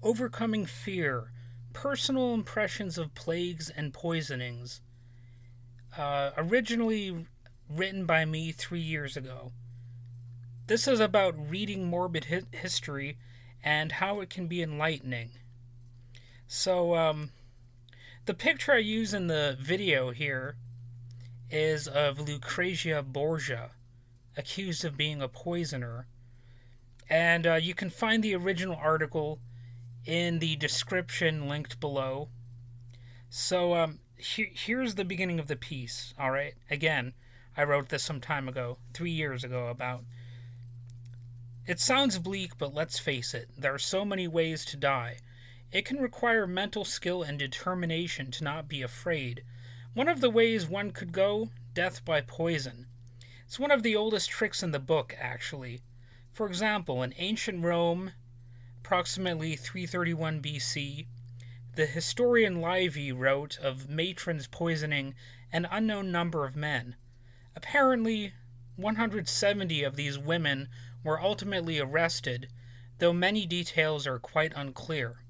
Overcoming Fear, Personal Impressions of Plagues and Poisonings. Originally written by me 3 years ago. This is about reading morbid history and how it can be enlightening. So, the picture I use in the video here is of Lucrezia Borgia, accused of being a poisoner. And you can find the original article in the description linked below. So, here's the beginning of the piece, alright? Again, I wrote this some time ago, 3 years ago, about... It sounds bleak, but let's face it, there are so many ways to die. It can require mental skill and determination to not be afraid. One of the ways one could go, death by poison. It's one of the oldest tricks in the book, actually. For example, in ancient Rome, approximately 331 BC, the historian Livy wrote of matrons poisoning an unknown number of men. Apparently, 170 of these women were ultimately arrested, though many details are quite unclear.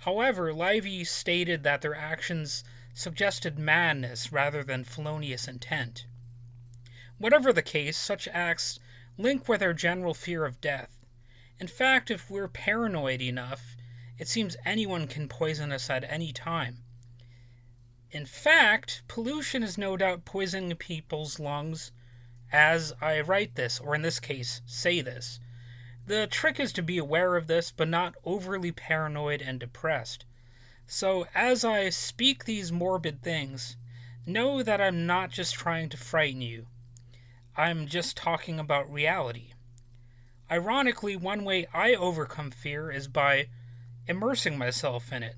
However, Livy stated that their actions suggested madness rather than felonious intent. Whatever the case, such acts link with our general fear of death. In fact, if we're paranoid enough, it seems anyone can poison us at any time. In fact, pollution is no doubt poisoning people's lungs as I write this, or in this case, say this. The trick is to be aware of this, but not overly paranoid and depressed. So, as I speak these morbid things, know that I'm not just trying to frighten you. I'm just talking about reality. Ironically, one way I overcome fear is by immersing myself in it.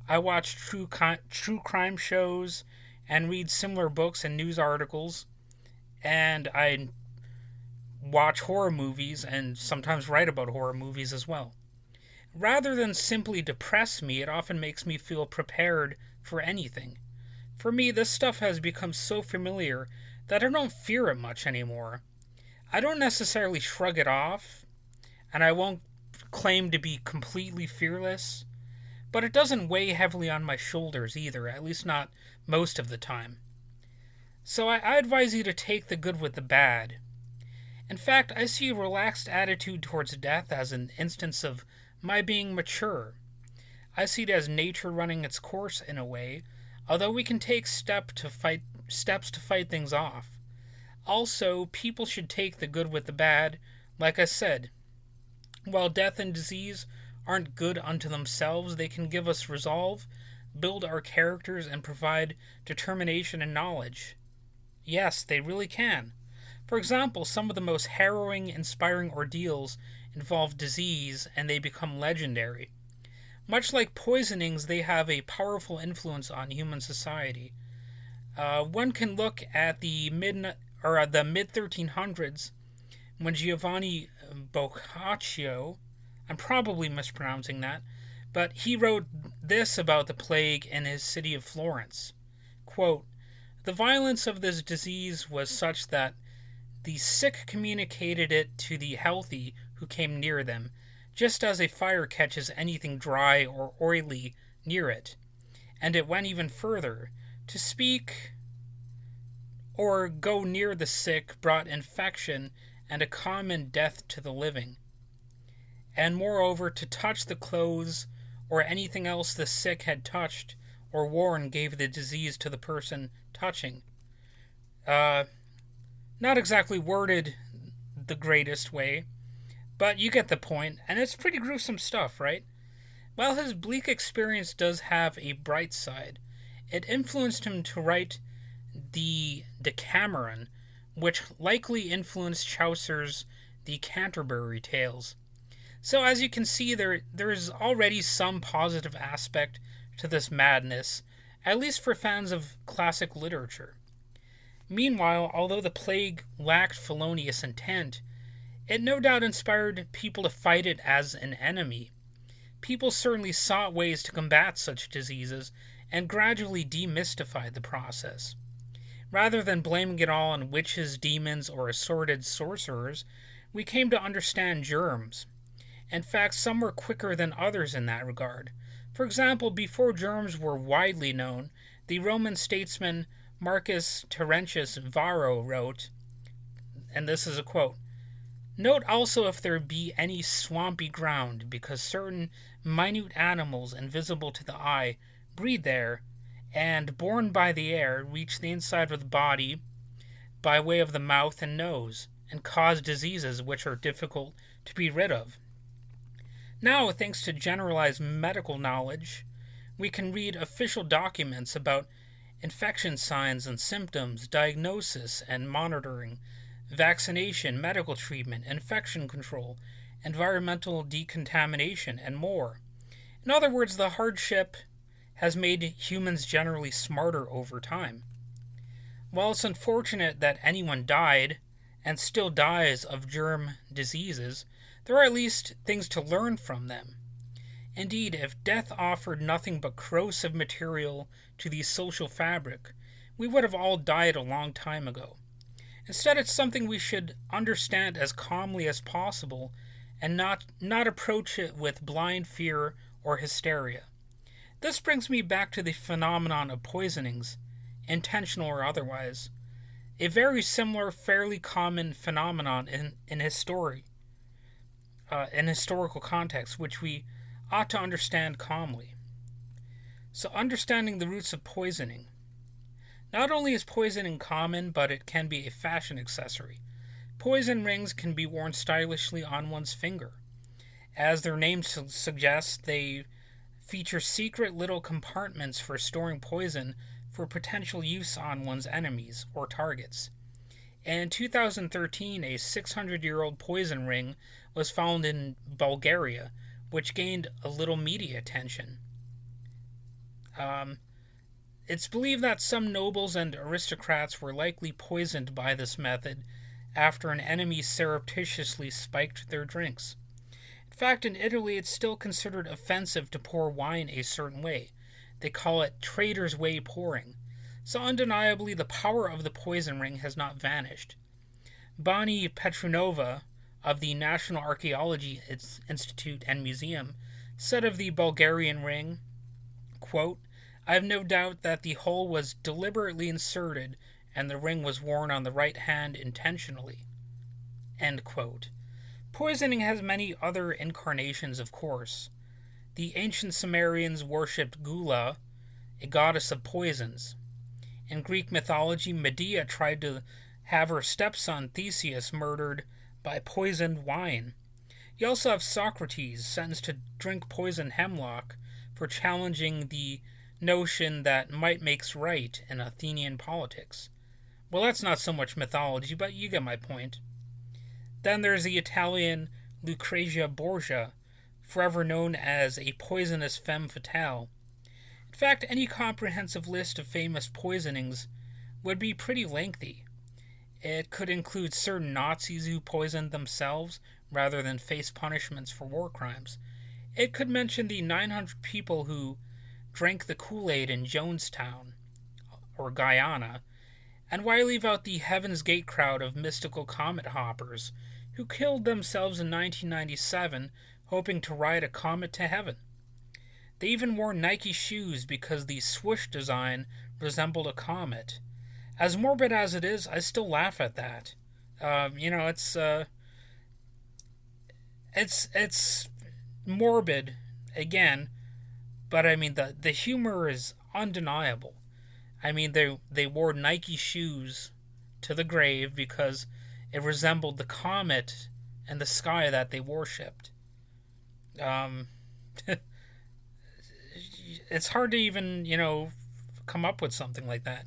I watch true crime shows and read similar books and news articles, and I watch horror movies and sometimes write about horror movies as well. Rather than simply depress me, it often makes me feel prepared for anything. For me, this stuff has become so familiar that I don't fear it much anymore. I don't necessarily shrug it off, and I won't claim to be completely fearless, but it doesn't weigh heavily on my shoulders either, at least not most of the time. So I advise you to take the good with the bad. In fact, I see a relaxed attitude towards death as an instance of my being mature. I see it as nature running its course in a way, although we can take steps to fight things off. Also, people should take the good with the bad. Like I said, while death and disease aren't good unto themselves, they can give us resolve, build our characters, and provide determination and knowledge. Yes, they really can. For example, some of the most harrowing, inspiring ordeals involve disease, and they become legendary. Much like poisonings, they have a powerful influence on human society. One can look at the mid-1300s, when Giovanni Boccaccio, I'm probably mispronouncing that, but he wrote this about the plague in his city of Florence. Quote, "The violence of this disease was such that the sick communicated it to the healthy who came near them, just as a fire catches anything dry or oily near it. And it went even further. To speak or go near the sick brought infection and a common death to the living. And moreover, to touch the clothes or anything else the sick had touched or worn gave the disease to the person touching." Not exactly worded the greatest way, but you get the point, and it's pretty gruesome stuff, right? While his bleak experience does have a bright side, it influenced him to write the Decameron, which likely influenced Chaucer's The Canterbury Tales. So as you can see, there is already some positive aspect to this madness, at least for fans of classic literature. Meanwhile, although the plague lacked felonious intent, it no doubt inspired people to fight it as an enemy. People certainly sought ways to combat such diseases and gradually demystified the process. Rather than blaming it all on witches, demons, or assorted sorcerers, we came to understand germs. In fact, some were quicker than others in that regard. For example, before germs were widely known, the Roman statesman Marcus Terentius Varro wrote, and this is a quote: "Note also if there be any swampy ground, because certain minute animals invisible to the eye breed there, and, borne by the air, reach the inside of the body by way of the mouth and nose, and cause diseases which are difficult to be rid of." Now, thanks to generalized medical knowledge, we can read official documents about infection signs and symptoms, diagnosis and monitoring, vaccination, medical treatment, infection control, environmental decontamination, and more. In other words, the hardship has made humans generally smarter over time. While it's unfortunate that anyone died, and still dies, of germ diseases, there are at least things to learn from them. Indeed, if death offered nothing but corrosive material to the social fabric, we would have all died a long time ago. Instead, it's something we should understand as calmly as possible and not approach it with blind fear or hysteria. This brings me back to the phenomenon of poisonings, intentional or otherwise, a very similar, fairly common phenomenon in historical context, which we ought to understand calmly. So, understanding the roots of poisoning. Not only is poisoning common, but it can be a fashion accessory. Poison rings can be worn stylishly on one's finger. As their name suggests, they feature secret little compartments for storing poison for potential use on one's enemies or targets. In 2013, a 600-year-old poison ring was found in Bulgaria, which gained a little media attention. It's believed that some nobles and aristocrats were likely poisoned by this method after an enemy surreptitiously spiked their drinks. In fact, in Italy, it's still considered offensive to pour wine a certain way. They call it trader's way pouring. So undeniably, the power of the poison ring has not vanished. Bonnie Petronova of the National Archaeology Institute and Museum said of the Bulgarian ring, quote, "I have no doubt that the hole was deliberately inserted and the ring was worn on the right hand intentionally." End quote. Poisoning has many other incarnations, of course. The ancient Sumerians worshipped Gula, a goddess of poisons. In Greek mythology, Medea tried to have her stepson Theseus murdered by poisoned wine. You also have Socrates sentenced to drink poisoned hemlock for challenging the notion that might makes right in Athenian politics. Well, that's not so much mythology, but you get my point. Then there's the Italian Lucrezia Borgia, forever known as a poisonous femme fatale. In fact, any comprehensive list of famous poisonings would be pretty lengthy. It could include certain Nazis who poisoned themselves rather than face punishments for war crimes. It could mention the 900 people who drank the Kool-Aid in Jonestown, or Guyana, and why leave out the Heaven's Gate crowd of mystical comet hoppers who killed themselves in 1997 hoping to ride a comet to heaven? They even wore Nike shoes because the swoosh design resembled a comet. As morbid as it is, I still laugh at that. It's morbid, again, but I mean, the humor is undeniable. I mean, they wore Nike shoes to the grave because it resembled the comet in the sky that they worshipped. It's hard to even, come up with something like that.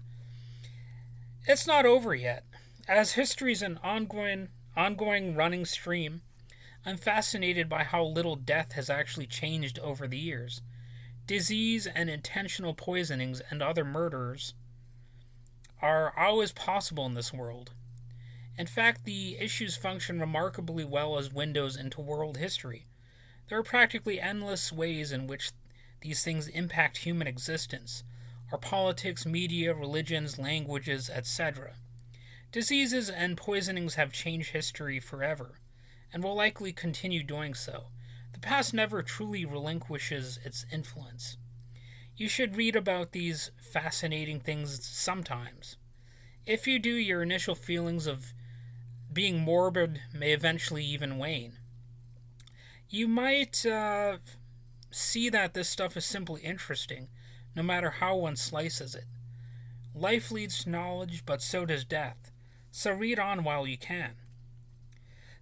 It's not over yet. As history's an ongoing running stream, I'm fascinated by how little death has actually changed over the years. Disease and intentional poisonings and other murders are always possible in this world. In fact, the issues function remarkably well as windows into world history. There are practically endless ways in which these things impact human existence, our politics, media, religions, languages, etc. Diseases and poisonings have changed history forever, and will likely continue doing so. The past never truly relinquishes its influence. You should read about these fascinating things sometimes. If you do, your initial feelings of being morbid may eventually even wane. You might see that this stuff is simply interesting, no matter how one slices it. Life leads to knowledge, but so does death. So read on while you can.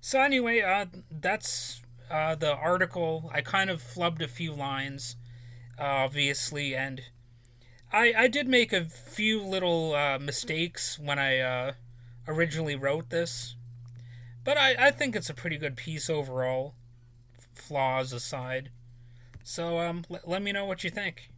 So anyway, that's the article. I kind of flubbed a few lines, obviously, and I did make a few little mistakes when I originally wrote this, but I think it's a pretty good piece overall, flaws aside. So let me know what you think.